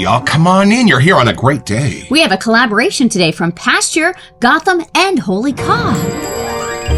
y'all, come on in. You're here on a great day. We have a collaboration today from Pasteur, Gotham, and Holy Cobb.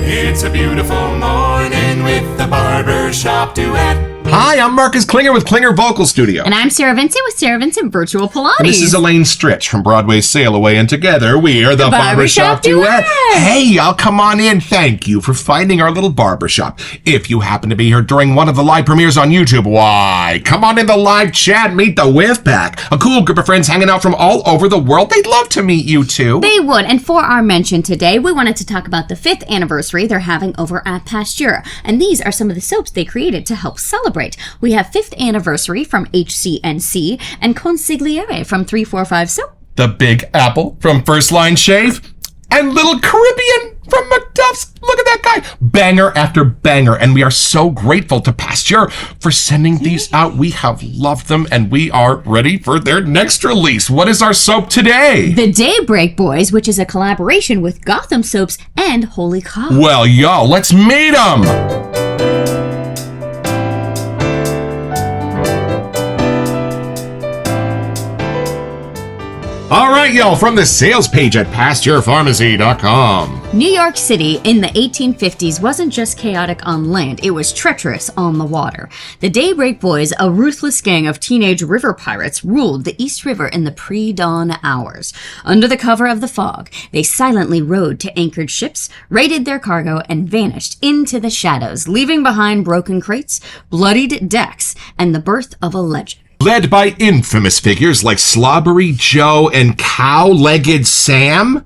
It's a beautiful morning with the Barbershop Duet. Hi, I'm Marcus Klinger with Klinger Vocal Studio. And I'm Sarah Vincent with Sarah Vincent Virtual Pilates. And this is Elaine Stritch from Broadway's Sail Away, and together we are the Barbershop Duet. Hey, y'all, come on in. Thank you for finding our little barbershop. If you happen to be here during one of the live premieres on YouTube, why, come on in the live chat, meet the Whiff Pack, a cool group of friends hanging out from all over the world. They'd love to meet you, too. They would. And for our mention today, we wanted to talk about the 5th anniversary they're having over at Pasteur. And these are some of the soaps they created to help celebrate. We have 5th anniversary from HCNC and Consigliere from 345 Soap. The Big Apple from First Line Shave. And Little Caribbean from McDuff's. Look at that guy. Banger after banger. And we are so grateful to Pasteur for sending these out. We have loved them and we are ready for their next release. What is our soap today? The Daybreak Boys, which is a collaboration with Gotham Soaps and Holy Cobb. Well, y'all, let's meet them. All right, y'all, from the sales page at PasteurPharmacy.com. New York City in the 1850s wasn't just chaotic on land, it was treacherous on the water. The Daybreak Boys, a ruthless gang of teenage river pirates, ruled the East River in the pre-dawn hours. Under the cover of the fog, they silently rowed to anchored ships, raided their cargo, and vanished into the shadows, leaving behind broken crates, bloodied decks, and the birth of a legend. Led by infamous figures like Slobbery Joe and Cow-Legged Sam?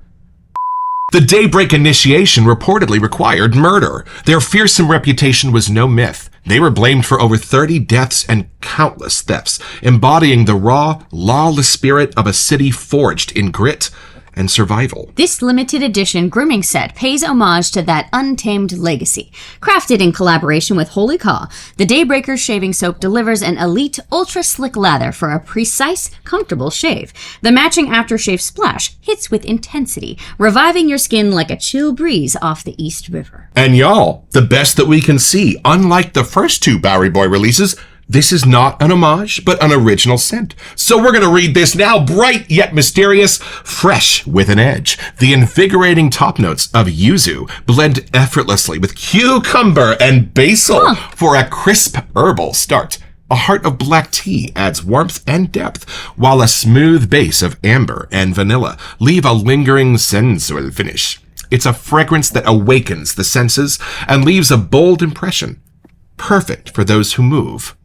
The Daybreak initiation reportedly required murder. Their fearsome reputation was no myth. They were blamed for over 30 deaths and countless thefts, embodying the raw, lawless spirit of a city forged in grit and survival. This limited edition grooming set pays homage to that untamed legacy. Crafted in collaboration with Holy Cobb, the Daybreakers shaving soap delivers an elite, ultra-slick lather for a precise, comfortable shave. The matching aftershave splash hits with intensity, reviving your skin like a chill breeze off the East River. And y'all, the best that we can see, unlike the first 2 Bowery Boy releases, this is not an homage, but an original scent. So we're going to read this now, bright yet mysterious, fresh with an edge. The invigorating top notes of yuzu blend effortlessly with cucumber and basil for a crisp herbal start. A heart of black tea adds warmth and depth, while a smooth base of amber and vanilla leave a lingering sensual finish. It's a fragrance that awakens the senses and leaves a bold impression. Perfect for those who move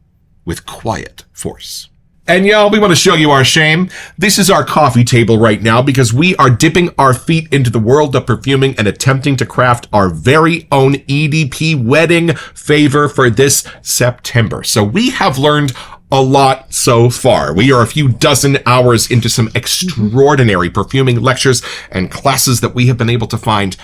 with quiet force. And y'all, we want to show you our shame. This is our coffee table right now because we are dipping our feet into the world of perfuming and attempting to craft our very own EDP wedding favor for this September. So we have learned a lot so far. We are a few dozen hours into some extraordinary perfuming lectures and classes that we have been able to find.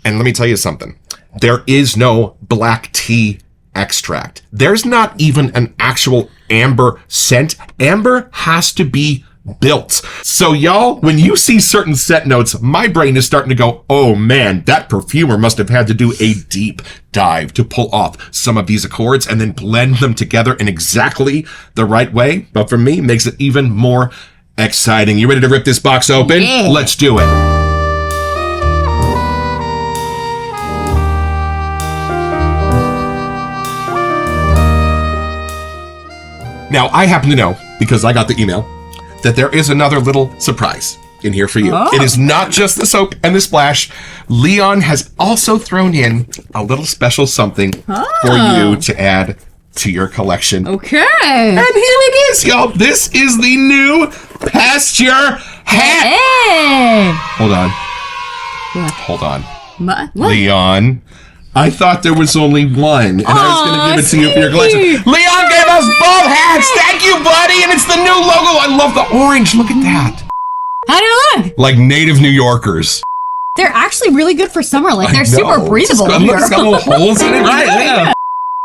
And let me tell you something. There is no black tea extract. There's not even an actual amber scent. Amber has to be built. So y'all, when you see certain scent notes, my brain is starting to go, oh man, that perfumer must have had to do a deep dive to pull off some of these accords and then blend them together in exactly the right way. But for me, makes it even more exciting. You ready to rip this box open? Yeah. Let's do it. Now, I happen to know, because I got the email, that there is another little surprise in here for you. Oh. It is not just the soap and the splash. Leon has also thrown in a little special something for you to add to your collection. Okay. And here it is, y'all. This is the new Pasteur hat. Hey! Hold on. What? Hold on. What? Leon, I thought there was only one, and I was going to give it to you for your collection. sweet. Leon gave us both hats. Thank you, buddy. And it's the new logo. I love the orange. Look at that. How do they look? Like native New Yorkers. They're actually really good for summer. Like, they're I super know. breathable. Look, it's got little holes in it. Right, yeah.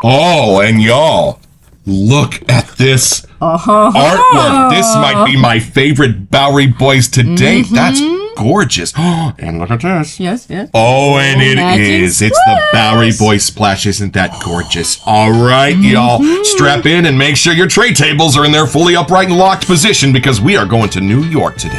Oh, and y'all, look at this artwork. This might be my favorite Bowery Boys to date. That's gorgeous. And look at this. Yes. Oh, and it magic is. It's the Bowery Boy Splash. Isn't that gorgeous? All right, y'all. Strap in and make sure your tray tables are in their fully upright and locked position because we are going to New York today.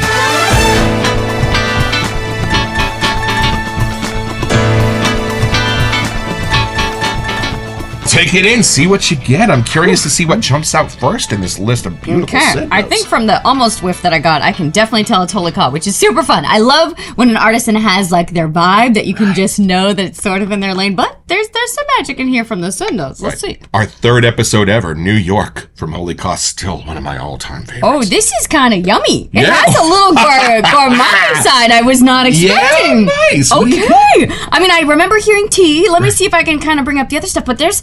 Take it in, see what you get. I'm curious to see what jumps out first in this list of beautiful scent I notes. think from the almost whiff that I got, I can definitely tell it's Holy Cod, which is super fun. I love when an artisan has like their vibe that you can just know that it's sort of in their lane, but there's some magic in here from the scent notes. Let's see. Our third episode ever, New York from Holy Cod, still one of my all-time favorites. Oh, this is kind of yummy. It Yeah. has a little gourmand side I was not expecting. Yeah, nice. Okay. I mean, I remember hearing tea. Let me see if I can kind of bring up the other stuff, but there's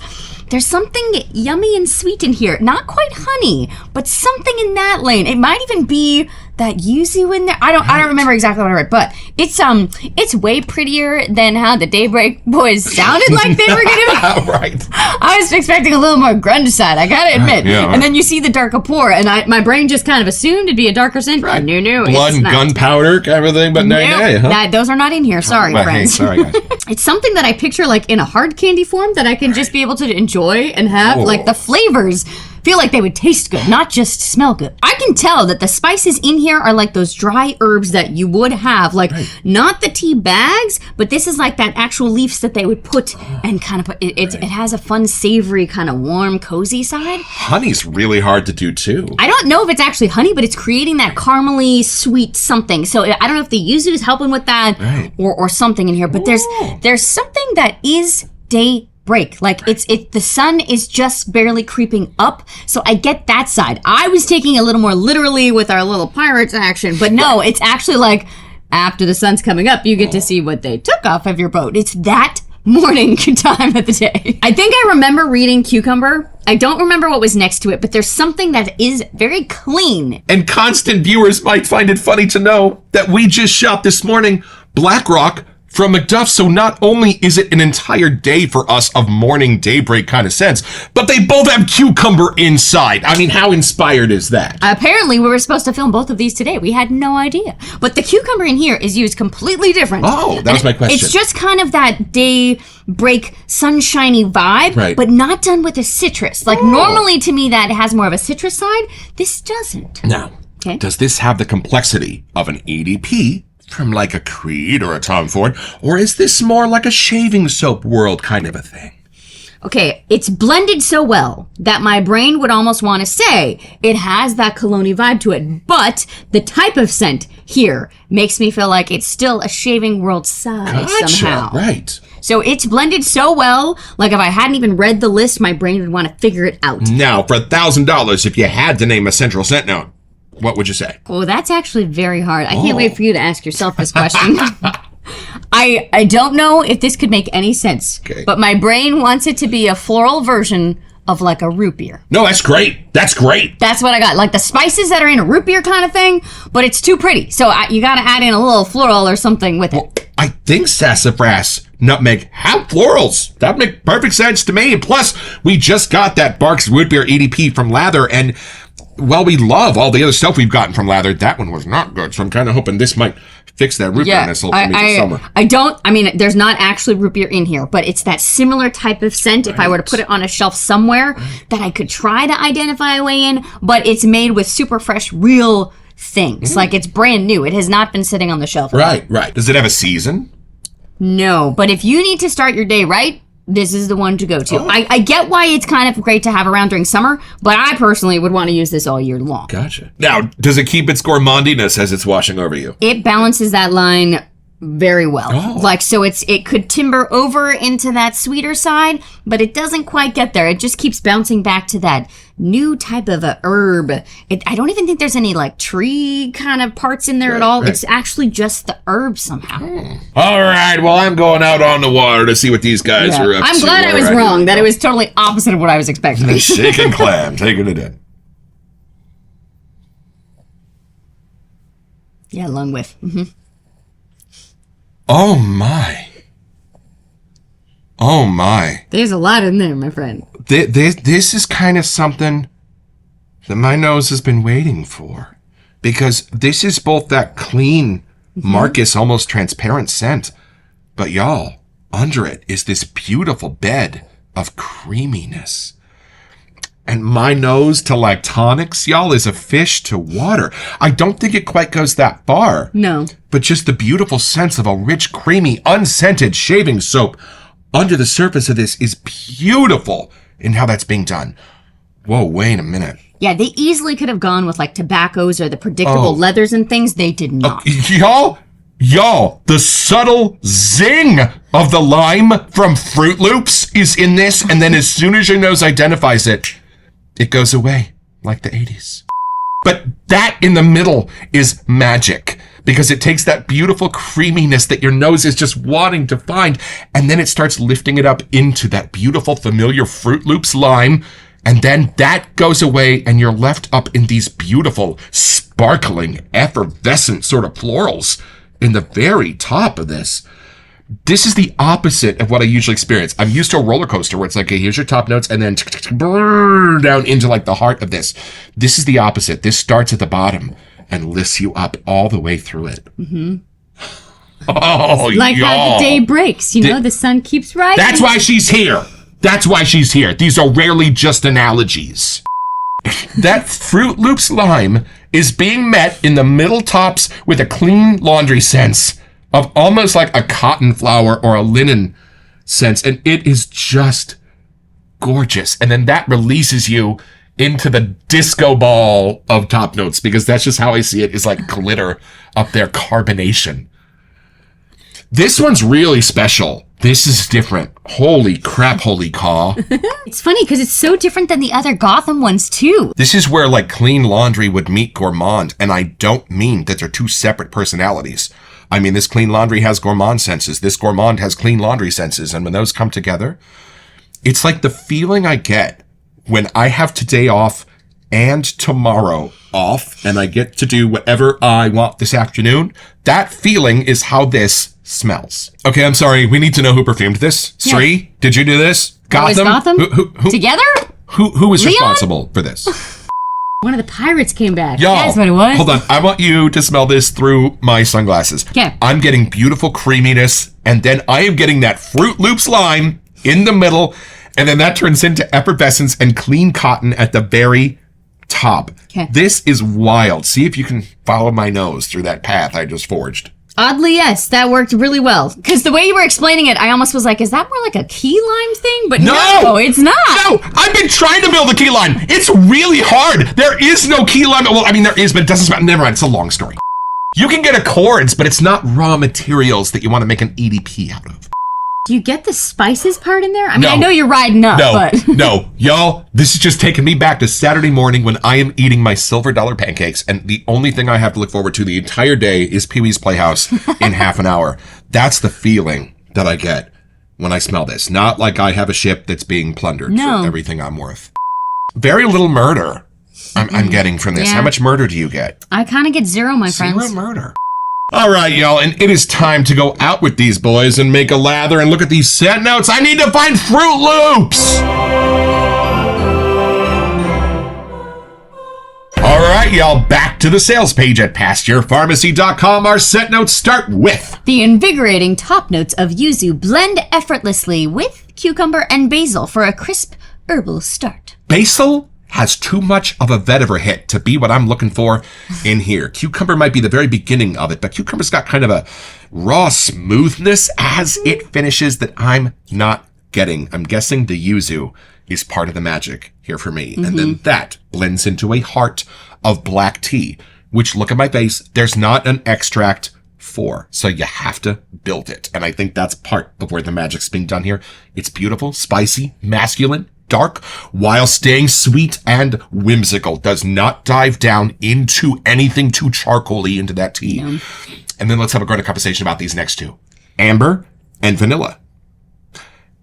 something yummy and sweet in here. Not quite honey, but something in that lane. It might even be that yuzu in there. I don't remember exactly what I read, but it's way prettier than how the Daybreak boys sounded like they were gonna be. Right. I was expecting a little more grunge side, I gotta admit. Yeah, right. And then you see the darker pour, and my brain just kind of assumed it'd be a darker scent. Right. No, Blood it's and not. gunpowder kind of thing, but nay, huh? Those are not in here. Sorry, Well, hey, friends. sorry, guys. It's something that I picture like in a hard candy form that I can just be able to enjoy and have. Oh. Like the flavors feel like they would taste good, not just smell good. I can tell that the spices in here are like those dry herbs that you would have, like not the tea bags, but this is like that actual leaves that they would put and kind of put. It has a fun, savory, kind of warm, cozy side. Honey's really hard to do too. I don't know if it's actually honey, but it's creating that caramely sweet something. So I don't know if the yuzu is helping with that or something in here. But there's something that is daybreak. Like the sun is just barely creeping up. So I get that side. I was taking it a little more literally with our little pirates action, but no, it's actually like after the sun's coming up, you get to see what they took off of your boat. It's that morning time of the day. I think I remember reading cucumber. I don't remember what was next to it, but there's something that is very clean. And constant viewers might find it funny to know that we just shot this morning Black Rock from McDuff. So not only is it an entire day for us of morning daybreak kind of sense, but they both have cucumber inside. I mean, how inspired is that? Apparently, we were supposed to film both of these today. We had no idea. But the cucumber in here is used completely different. Oh, that was my question. It's just kind of that daybreak sunshiny vibe, Right. but not done with a citrus. Like normally to me that has more of a citrus side. This doesn't. Now, Okay. does this have the complexity of an EDP from like a Creed or a Tom Ford, or is this more like a shaving soap world kind of a thing? Okay, it's blended so well that my brain would almost want to say it has that cologne vibe to it, but the type of scent here makes me feel like it's still a shaving world side somehow. Right. So it's blended so well, like if I hadn't even read the list, my brain would want to figure it out. Now, for $1,000, if you had to name a central scent note, what would you say? Oh, that's actually very hard. I can't wait for you to ask yourself this question. I don't know if this could make any sense, but my brain wants it to be a floral version of like a root beer. No, that's great. That's great. That's what I got. Like the spices that are in a root beer kind of thing, but it's too pretty. So you got to add in a little floral or something with it. I think sassafras, nutmeg have florals. That would make perfect sense to me. Plus, we just got that Barks Root Beer EDP from Lather, and while we love all the other stuff we've gotten from Lather, that one was not good. So I'm kind of hoping this might fix that root beerness a little for me this summer. I mean, there's not actually root beer in here, but it's that similar type of scent. If I were to put it on a shelf somewhere that I could try to identify a way in, but it's made with super fresh, real things. Like it's brand new. It has not been sitting on the shelf. Right. Does it have a season? No, but if you need to start your day right, this is the one to go to. I get why it's kind of great to have around during summer, but I personally would want to use this all year long. Gotcha. Now, does it keep its gourmandiness as it's washing over you? It balances that line very well. Like, so it could timber over into that sweeter side, but it doesn't quite get there. It just keeps bouncing back to that new type of a herb. I don't even think there's any like tree kind of parts in there at all. Right. It's actually just the herb somehow. All right. Well, I'm going out on the water to see what these guys are up to. I'm glad I was wrong, that it was totally opposite of what I was expecting. The shaken clam, taking it in. Yeah, lung whiff. Mm-hmm. Oh my. Oh my. There's a lot in there, my friend. This is kind of something that my nose has been waiting for. Because this is both that clean Marcus, almost transparent scent. But y'all, under it is this beautiful bed of creaminess. And my nose to lactonics, y'all, is a fish to water. I don't think it quite goes that far. No. But just the beautiful sense of a rich, creamy, unscented shaving soap under the surface of this is beautiful in how that's being done. Whoa, wait a minute. Yeah, they easily could have gone with like tobaccos or the predictable leathers and things. They did not. Y'all, the subtle zing of the lime from Fruit Loops is in this. And then as soon as your nose identifies it, it goes away like the 80s. But that in the middle is magic because it takes that beautiful creaminess that your nose is just wanting to find. And then it starts lifting it up into that beautiful, familiar Fruit Loops lime. And then that goes away and you're left up in these beautiful, sparkling, effervescent sort of florals in the very top of this. This is the opposite of what I usually experience. I'm used to a roller coaster where it's like, okay, here's your top notes and then down into like the heart of this. This is the opposite. This starts at the bottom and lifts you up all the way through it. Oh, like how the day breaks, the sun keeps rising. That's why she's here. That's why she's here. These are rarely just analogies. That Fruit Loops lime is being met in the middle tops with a clean laundry sense of almost like a cotton flower or a linen sense. And it is just gorgeous. And then that releases you into the disco ball of top notes because that's just how I see it, is like glitter up there, carbonation. This one's really special. This is different. Holy crap, holy caw. It's funny because it's so different than the other Gotham ones too. This is where like clean laundry would meet gourmand. And I don't mean that they're two separate personalities. I mean, this clean laundry has gourmand senses. This gourmand has clean laundry senses. And when those come together, it's like the feeling I get when I have today off and tomorrow off and I get to do whatever I want this afternoon. That feeling is how this smells. Okay, I'm sorry. We need to know who perfumed this. Yeah. Sri, did you do this? Gotham? Gotham? Who? Together? Who was Leon? responsible for this? One of the pirates came back. Y'all, That's what it was. hold on. I want you to smell this through my sunglasses. Okay. I'm getting beautiful creaminess, and then I am getting that Fruit Loops lime in the middle, and then that turns into effervescence and clean cotton at the very top. Okay. This is wild. See if you can follow my nose through that path I just forged. Oddly, yes, that worked really well. Because the way you were explaining it, I almost was like, is that more like a key lime thing? But no, it's not. No, I've been trying to build a key lime. It's really hard. There is no key lime. Well, I mean, there is, but it doesn't smell. Never mind. It's a long story. You can get accords, but it's not raw materials that you want to make an EDP out of. Do you get the spices part in there? I mean, No. I know you're riding up, but... No, y'all, this is just taking me back to Saturday morning when I am eating my silver dollar pancakes, and the only thing I have to look forward to the entire day is Pee-wee's Playhouse in half an hour. That's the feeling that I get when I smell this. Not like I have a ship that's being plundered for everything I'm worth. Very little murder I'm getting from this. Yeah. How much murder do you get? I kind of get zero, my friends. Zero murder. All right, y'all, and it is time to go out with these boys and make a lather and look at these scent notes. I need to find Fruit Loops! All right, y'all, back to the sales page at PasteurPharmacy.com. Our scent notes start with... The invigorating top notes of yuzu blend effortlessly with cucumber and basil for a crisp herbal start. Basil has too much of a vetiver hit to be what I'm looking for in here. Cucumber might be the very beginning of it, but cucumber's got kind of a raw smoothness as it finishes that I'm not getting. I'm guessing the yuzu is part of the magic here for me. And then that blends into a heart of black tea, which, look at my base, there's not an extract for, so you have to build it. And I think that's part of where the magic's being done here. It's beautiful, spicy, masculine, dark, while staying sweet and whimsical. Does not dive down into anything too charcoaly into that tea. No. And then let's have a great conversation about these next two. Amber and vanilla.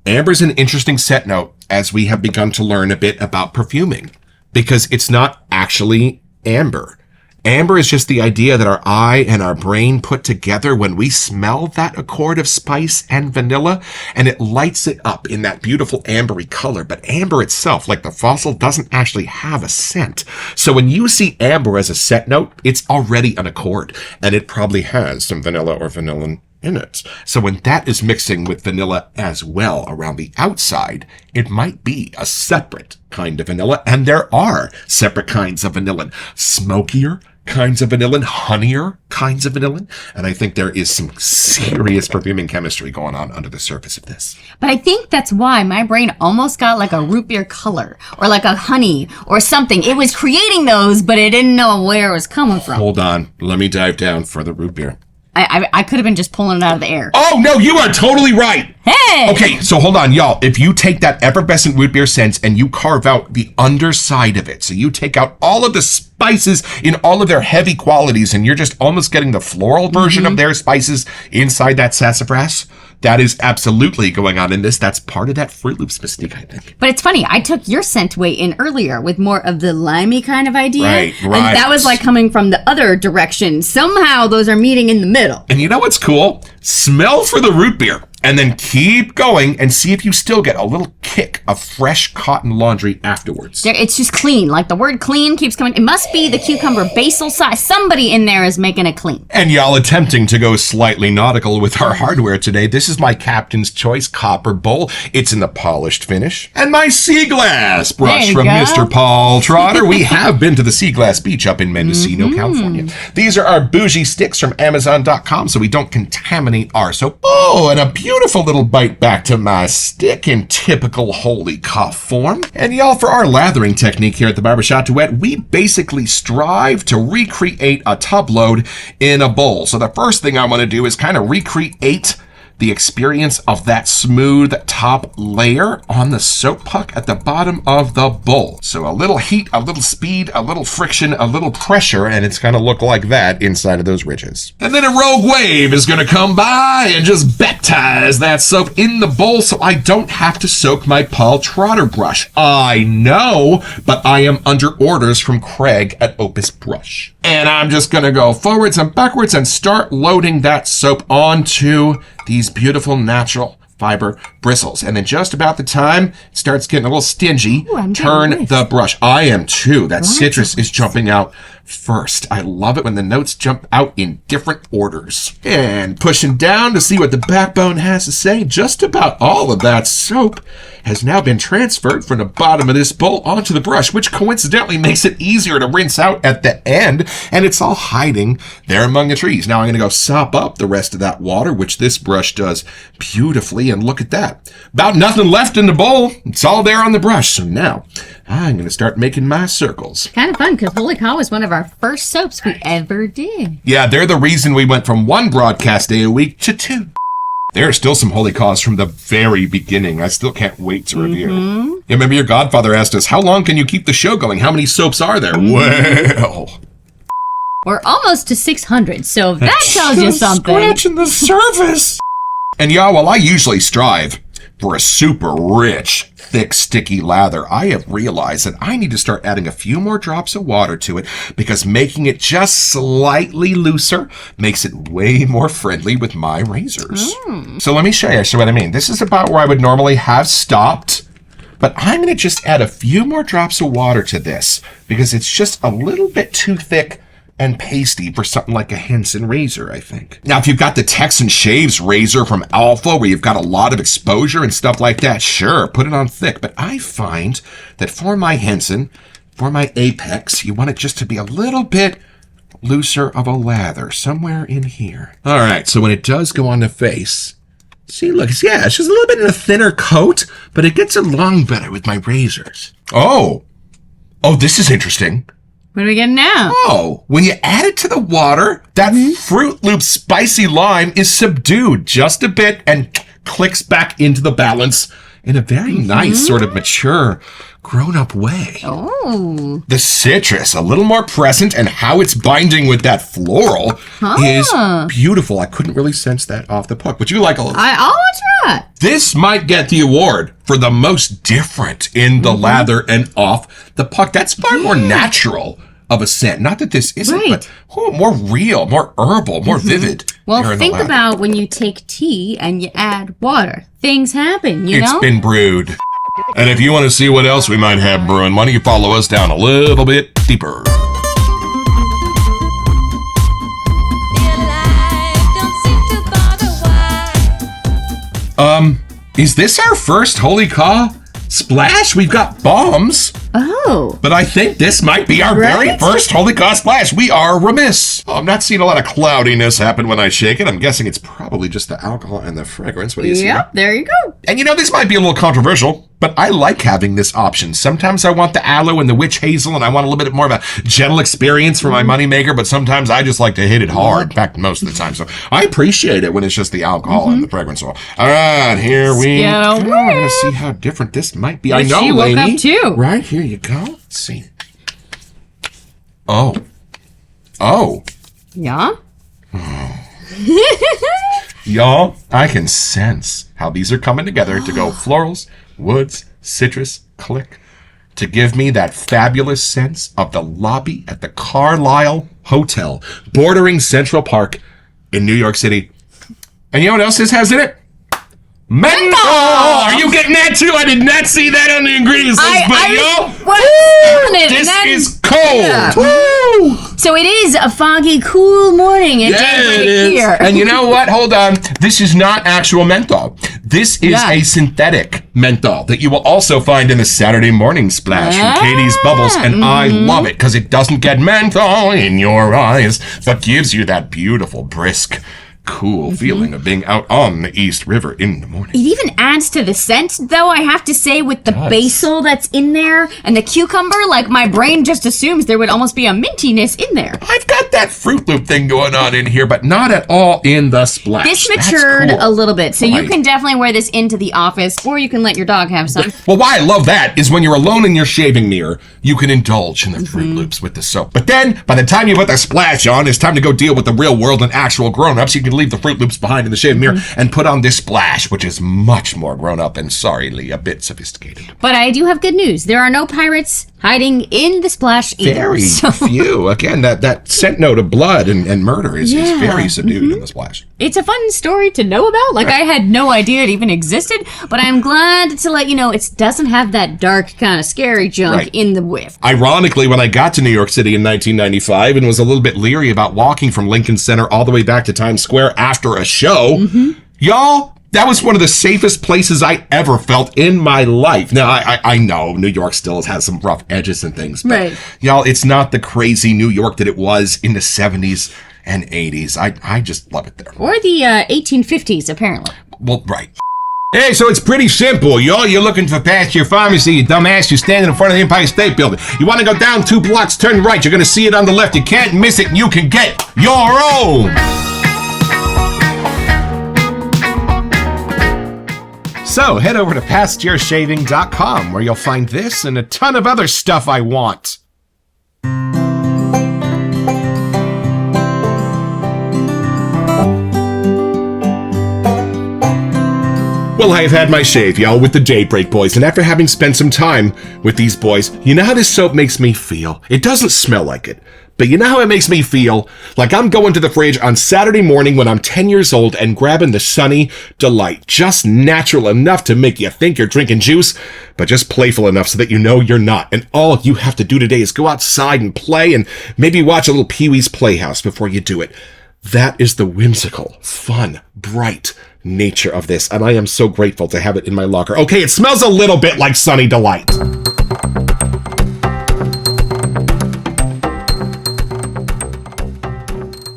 Amber's an interesting scent note as we have begun to learn a bit about perfuming because it's not actually amber. Amber is just the idea that our eye and our brain put together when we smell that accord of spice and vanilla, and it lights it up in that beautiful ambery color. But amber itself, like the fossil, doesn't actually have a scent. So when you see amber as a scent note, it's already an accord, and it probably has some vanilla or vanillin in it. So when that is mixing with vanilla as well around the outside, it might be a separate kind of vanilla, and there are separate kinds of vanillin. Smokier kinds of vanillin, honeyed kinds of vanillin, and I think there is some serious perfuming chemistry going on under the surface of this. But I think that's why my brain almost got like a root beer color or like a honey or something. It was creating those, but it didn't know where it was coming from. Hold on. Let me dive down for the root beer. I could have been just pulling it out of the air. Oh, no, you are totally right. Hey! Okay, so hold on, y'all. If you take that effervescent root beer scent and you carve out the underside of it, so you take out all of the spices in all of their heavy qualities, and you're just almost getting the floral version of their spices inside that sassafras, that is absolutely going on in this. That's part of that Fruit Loops mystique, I think. But it's funny, I took your scent way in earlier with more of the limey kind of idea. Right. And that was like coming from the other direction. Somehow those are meeting in the middle. And you know what's cool? Smell for the root beer. And then keep going and see if you still get a little kick of fresh cotton laundry afterwards. It's just clean. Like the word clean keeps coming. It must be the cucumber basil size. Somebody in there is making it clean. And y'all attempting to go slightly nautical with our hardware today. This is my Captain's Choice copper bowl. It's in the polished finish. And my sea glass brush from Mr. Paul Trotter. We have been to the Sea Glass Beach up in Mendocino, California. These are our bougie sticks from Amazon.com so we don't contaminate our soap. Oh, and a beautiful little bite back to my stick in typical holy cough form. And y'all, for our lathering technique here at the Barbershop Duet, we basically strive to recreate a tub load in a bowl. So the first thing I want to do is kind of recreate the experience of that smooth top layer on the soap puck at the bottom of the bowl. So a little heat, a little speed, a little friction, a little pressure, and it's going to look like that inside of those ridges. And then a rogue wave is going to come by and just baptize that soap in the bowl so I don't have to soak my Paul Trotter brush. I know, but I am under orders from Craig at Opus Brush. And I'm just going to go forwards and backwards and start loading that soap onto these beautiful natural fiber bristles. And then just about the time it starts getting a little stingy, turn the brush. I am too. That citrus is jumping out first. I love it when the notes jump out in different orders. And pushing down to see what the backbone has to say, just about all of that soap has now been transferred from the bottom of this bowl onto the brush, which coincidentally makes it easier to rinse out at the end, and it's all hiding there among the trees. Now I'm going to go sop up the rest of that water, which this brush does beautifully, and look at that. About nothing left in the bowl. It's all there on the brush. So now I'm going to start making my circles. Kind of fun, because Holy Cow was one of our first soaps we ever did. Yeah, they're the reason we went from 1 broadcast day a week to 2. There are still some holy cause from the very beginning. I still can't wait to review. You remember your godfather asked us, how long can you keep the show going? How many soaps are there? Well, we're almost to 600, so that tells you something. Scratching the surface. And y'all, while I usually strive for a super rich, thick, sticky lather, I have realized that I need to start adding a few more drops of water to it because making it just slightly looser makes it way more friendly with my razors. So let me show you what I mean. This is about where I would normally have stopped, but I'm going to just add a few more drops of water to this because it's just a little bit too thick and pasty for something like a Henson razor, I think. Now, if you've got the Texan Shaves razor from Alpha, where you've got a lot of exposure and stuff like that, sure, put it on thick. But I find that for my Henson, for my Apex, you want it just to be a little bit looser of a lather, somewhere in here. All right, so when it does go on the face, see, look, it's just a little bit in a thinner coat, but it gets along better with my razors. Oh, this is interesting. What are we getting now? Oh, when you add it to the water, that Fruit Loop spicy lime is subdued just a bit and clicks back into the balance in a very nice, sort of mature, grown-up way. Oh. The citrus, a little more present, and how it's binding with that floral is beautiful. I couldn't really sense that off the puck. Would you like a little? I'll try. This might get the award for the most different in the lather and off the puck. That's far more natural of a scent. Not that this isn't, Right. but more real, more herbal, more vivid. Well, here in the think lab. about when you take tea and you add water. Things happen, you know? It's been brewed. And if you want to see what else we might have brewing, why don't you follow us down a little bit deeper? Is this our first Holy Caw splash? We've got bombs, Oh. but I think this might be our very Right? first Holy Caw splash. We are remiss. Oh, I'm not seeing a lot of cloudiness happen when I shake it. I'm guessing it's probably just the alcohol and the fragrance. What do you see? Yep, there you go. And you know, this might be a little controversial, but I like having this option. Sometimes I want the aloe and the witch hazel, and I want a little bit more of a gentle experience for my moneymaker, but sometimes I just like to hit it hard. In fact, most of the time. So I appreciate it when it's just the alcohol and the fragrance. So, all right, here we go. We're going to see how different this might be. I know, She woke lady. up too. Right, here you go. Let's see. Oh. Oh. Yeah? Y'all, I can sense how these are coming together to go florals, woods, citrus, click, to give me that fabulous sense of the lobby at the Carlisle Hotel, bordering Central Park in New York City. And you know what else this has in it? Menthol! Are you getting that too? I did not see that on the ingredients list, but this is cold. Yeah. Woo! So it is a foggy, cool morning at Daybreak here. And you know what? Hold on. This is not actual menthol. This is a synthetic menthol that you will also find in the Saturday morning splash from Katie's Bubbles. And I love it because it doesn't get menthol in your eyes, but gives you that beautiful, brisk, cool feeling of being out on the East River in the morning. It even adds to the scent, though, I have to say, with the basil that's in there and the cucumber. Like, my brain just assumes there would almost be a mintiness in there. I've got that Fruit Loop thing going on in here, but not at all in the splash. This That's matured cool. a little bit, so you Right. can definitely wear this into the office, or you can let your dog have some. Well, why I love that is when you're alone in your shaving mirror, you can indulge in the Fruit Loops with the soap. But then, by the time you put the splash on, it's time to go deal with the real world and actual grown-ups. You can leave the Fruit Loops behind in the shaving mirror and put on this splash, which is much more grown-up and, sorryly, a bit sophisticated. But I do have good news. There are no pirates hiding in the splash either. Very So few. Again, that scent note of blood and murder is very subdued in the splash. it's a fun story to know about. Like, I had no idea it even existed, but I'm glad to let you know it doesn't have that dark kind of scary junk in the whiff. Ironically, when I got to New York City in 1995 and was a little bit leery about walking from Lincoln Center all the way back to Times Square after a show, y'all, that was one of the safest places I ever felt in my life. Now, I know New York still has some rough edges and things, but y'all, it's not the crazy New York that it was in the 70s and 80s. I just love it there. Or the 1850s, apparently. Well, right. Hey, so it's pretty simple, y'all. You're looking for Pasteur Pharmacy, you dumbass. You're standing in front of the Empire State Building. You want to go down 2 blocks, turn right. You're going to see it on the left. You can't miss it, and you can get your own. So head over to PasteurShaving.com where you'll find this and a ton of other stuff I want. Well, I've had my shave, y'all, with the Daybreak boys, and after having spent some time with these boys, you know how this soap makes me feel? It doesn't smell like it, but you know how it makes me feel? Like I'm going to the fridge on Saturday morning when I'm 10 years old and grabbing the Sunny Delight. Just natural enough to make you think you're drinking juice, but just playful enough so that you know you're not. And all you have to do today is go outside and play and maybe watch a little Pee-wee's Playhouse before you do it. That is the whimsical, fun, bright nature of this, and I am so grateful to have it in my locker. Okay, it smells a little bit like Sunny Delight.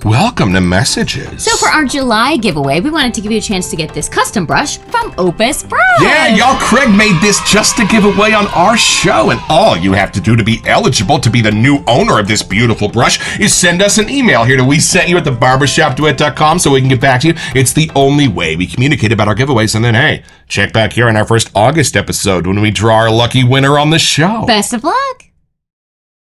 Welcome to Messages. So for our July giveaway, we wanted to give you a chance to get this custom brush from Opus Brush. Yeah, y'all, Craig made this just to give away on our show, and all you have to do to be eligible to be the new owner of this beautiful brush is send us an email here to WeSentYou@theBarbershopDuet.com so we can get back to you. It's the only way we communicate about our giveaways, and then, hey, check back here in our first August episode when we draw our lucky winner on the show. Best of luck.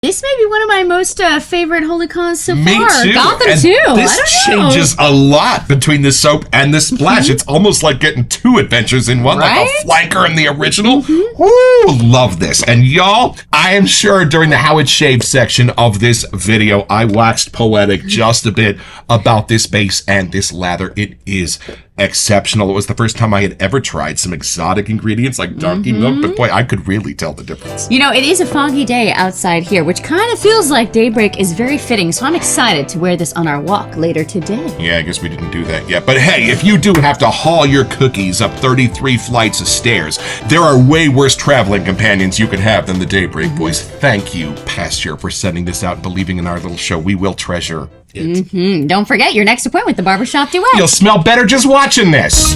This may be one of my most favorite holy cons so Me far. too. Gotham And too. This I don't know. changes a lot between the soap and the splash. It's almost like getting two adventures in one, like a flanker and the original. Woo, love this. And y'all, I am sure during the How It's Shaved section of this video, I waxed poetic just a bit about this base and this lather. It is exceptional. It was the first time I had ever tried some exotic ingredients like donkey milk, but boy, I could really tell the difference. You know, it is a foggy day outside here, which kind of feels like Daybreak is very fitting, so I'm excited to wear this on our walk later today. Yeah, I guess we didn't do that yet. But hey, if you do have to haul your cookies up 33 flights of stairs, there are way worse traveling companions you could have than the Daybreak Boys. Thank you, Pasteur, for sending this out and believing in our little show. We will treasure it. Don't forget your next appointment with the Barbershop Duet. You'll smell better just watching this.